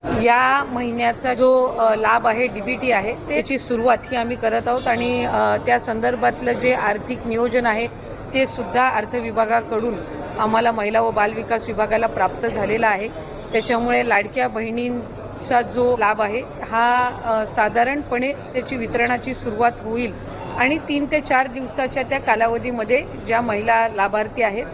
या महिन्याचा जो लाभ आहे डीबीटी आहे त्याची सुरुवात ही आम्ही करत आहोत आणि त्या संदर्भातलं जे आर्थिक नियोजन आहे ते सुद्धा अर्थ विभागाकडून आम्हाला महिला व बालविकास विभागाला प्राप्त झालेला आहे। त्याच्यामुळे लाडक्या बहिणींचा जो लाभ आहे हा साधारणपणे त्याची वितरणाची सुरुवात होईल आणि 3 ते 4 दिवसाच्या त्या कालावधीमध्ये ज्या महिला लाभार्थी आहेत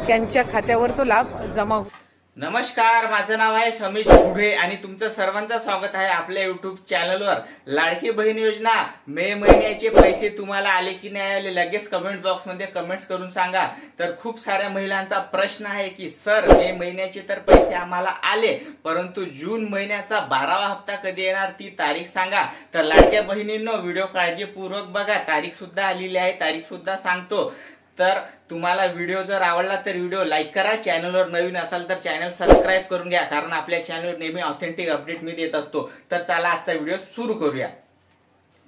त्यांच्या खात्यावर तो लाभ जमा होईल। नमस्कार, माझं नाव आहे समीर पुढे आणि तुमचं सर्वांचं स्वागत आहे आपल्या YouTube चॅनलवर। लाडकी बहीण योजना मे महिन्याचे पैसे तुम्हाला आले की नाही आले लगेच कमेंट बॉक्स मध्ये कमेंट्स करून सांगा। तर खूप साऱ्या महिलांचा प्रश्न आहे की सर मे महिन्याचे तर पैसे आम्हाला आले परंतु जून महिन्याचा 12वा हप्ता कधी येणार ती तारीख सांगा। तर लाडक्या बहिणींनो व्हिडिओ काळजीपूर्वक बघा, तारीख सुद्धा आलेली आहे, तारीख सुद्धा सांगतो। तर तुम्हाला व्हिडिओ जर आवडला तर व्हिडिओ लाईक करा, चॅनलवर नवीन असाल तर चॅनल सबस्क्राइब करून घ्या कारण आपल्या चॅनलवर नेहमी ऑथेंटिक अपडेट मी देत असतो। तर चला आजचा व्हिडिओ सुरू करूया।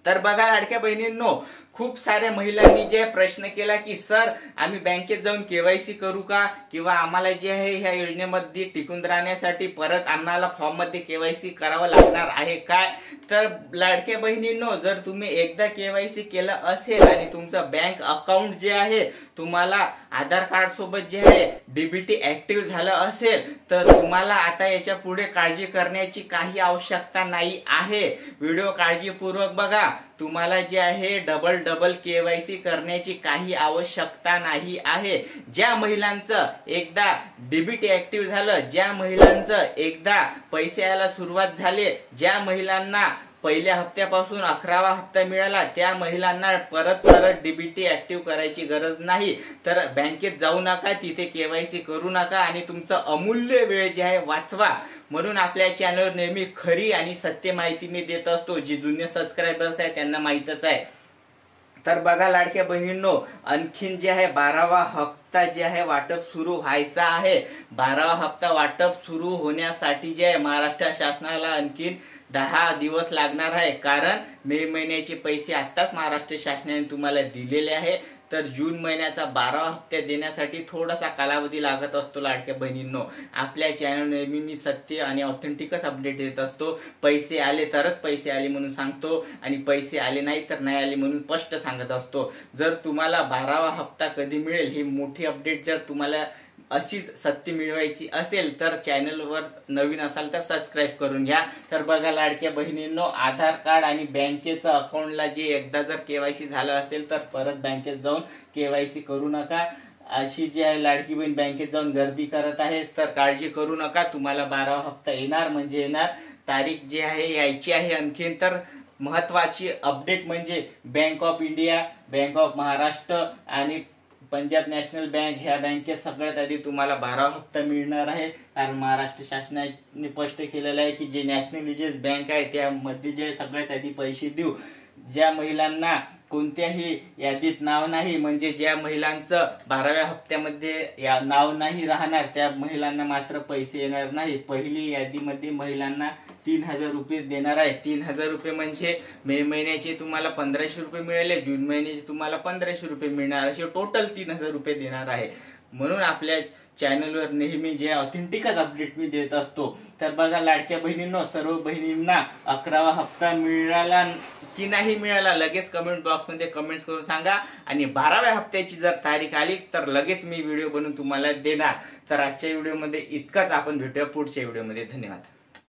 तर बघा लाडक्या बहिणींनो, खूप साऱ्या महिलांनी जे प्रश्न केला की सर आम्ही बँकेत जाऊन केवायसी करू का किंवा आम्हाला जे आहे ह्या योजनेमध्ये टिकून राहण्यासाठी परत आम्हाला फॉर्म मध्ये केवायसी करावं लागणार आहे काय। तर लाडक्या बहिणींनो, जर तुम्ही एकदा केवायसी केलं असेल आणि तुमचं बँक अकाउंट जे आहे तुम्हाला आधार कार्ड सोबत जे आहे डीबीटी ऍक्टिव्ह झालं असेल तर तुम्हाला आता याच्या पुढे काळजी करण्याची काही आवश्यकता नाही आहे। व्हिडिओ काळजीपूर्वक बघा, तुम्हाला जे आहे डबल केवायसी करण्याची काही आवश्यकता नाही आहे। ज्या महिलांचं एकदा डीबीटी ऍक्टिव्ह झालं, ज्या महिलांचं एकदा पैसे यायला सुरुवात झाली, ज्या महिलांना पहिल्या हप्त्यापासून 11वा हप्ता मिळाला त्या महिलांना परत डीबीटी ऍक्टिव्ह करायची गरज नाही। तर बँकेत जाऊ नका, तिथे केवायसी करू नका आणि तुमचं अमूल्य वेळ जे आहे वाचवा। म्हणून आपल्या चॅनलवर नेहमी खरी आणि सत्य माहिती मी देत असतो, जे जुने सबस्क्रायबर्स आहेत त्यांना माहितच आहे। तर बघा लाडक्या बहिणींनो, आणखीन जे आहे 12वा हप्ता जे आहे वाटप सुरू व्हायचा आहे। 12वा हप्ता वाटप सुरू होण्यासाठी जे आहे महाराष्ट्र शासनाला आणखीन 10 दिवस लागणार आहे कारण मे महिन्याचे पैसे आताच महाराष्ट्र शासनाने तुम्हाला दिलेले आहे। तर जून महिन्याचा 12वा हप्ता देण्यासाठी थोडासा कालावधी लागत असतो। लाडक्या बहिणींनो, आपल्या चॅनल नेहमी मी सत्य आणि ऑथेंटिकच अपडेट देत असतो। पैसे आले तरच पैसे आले म्हणून सांगतो आणि पैसे आले नाही तर नाही आले म्हणून स्पष्ट सांगत असतो। जर तुम्हाला 12वा हप्ता कधी मिळेल ही मोठी अपडेट जर तुम्हाला अशीच सत्य मिळवायची असेल तर चॅनलवर नवीन असाल तर सबस्क्राइब करून घ्या। तर बघा लाडक्या बहिणींनो, आधार कार्ड आणि बँकेचं अकाउंटला जे एकदा जर केवायसी झालं असेल तर परत बँकेत जाऊन केवायसी करू नका। अशी जी आहे लाडकी बहीण बँकेत जाऊन गर्दी करत आहे तर काळजी करू नका, तुम्हाला 12वा हप्ता येणार म्हणजे येणार। तारीख जी आहे यायची आहे। आणखीन तर महत्वाची अपडेट म्हणजे bank of India, bank of Maharashtra आणि पंजाब नॅशनल बँक ह्या बँकेत सगळ्यात आधी तुम्हाला 12वा हप्ता मिळणार आहे कारण महाराष्ट्र शासनाने स्पष्ट केलेलं आहे की जे नॅशनलाइज्ड बँक आहे त्यामध्ये जे सगळ्यात आधी पैसे देऊ। ज्या महिलांना कोणत्याही यादीत नाव नाही म्हणजे ज्या महिलांचं 12व्या हप्त्यामध्ये नाव नाही राहणार त्या महिलांना मात्र पैसे येणार नाही। पहिली यादीमध्ये महिलांना 3000 रुपये देणार आहे। 3000 रुपये म्हणजे मे महिन्याचे तुम्हाला 1500 रुपये मिळाले, जून महिन्याचे तुम्हाला 1500 रुपये मिळणार, असे टोटल 3000 रुपये देणार आहे। म्हणून आपल्या चॅनलवर नेहमी जे ऑथेंटिकच अपडेट मी देत असतो। तर बघा लाडक्या बहिणींनो, सर्व बहिणींना 11वा हप्ता मिळाला की नाही मिळाला लगेच कमेंट बॉक्स मध्ये कमेंट्स करून सांगा आणि 12व्या हप्त्याची जर तारीख आली तर लगेच मी व्हिडिओ बनवून तुम्हाला देणार। तर आजच्या व्हिडिओमध्ये इतकाच, आपण भेटूया पुढच्या व्हिडिओमध्ये। धन्यवाद।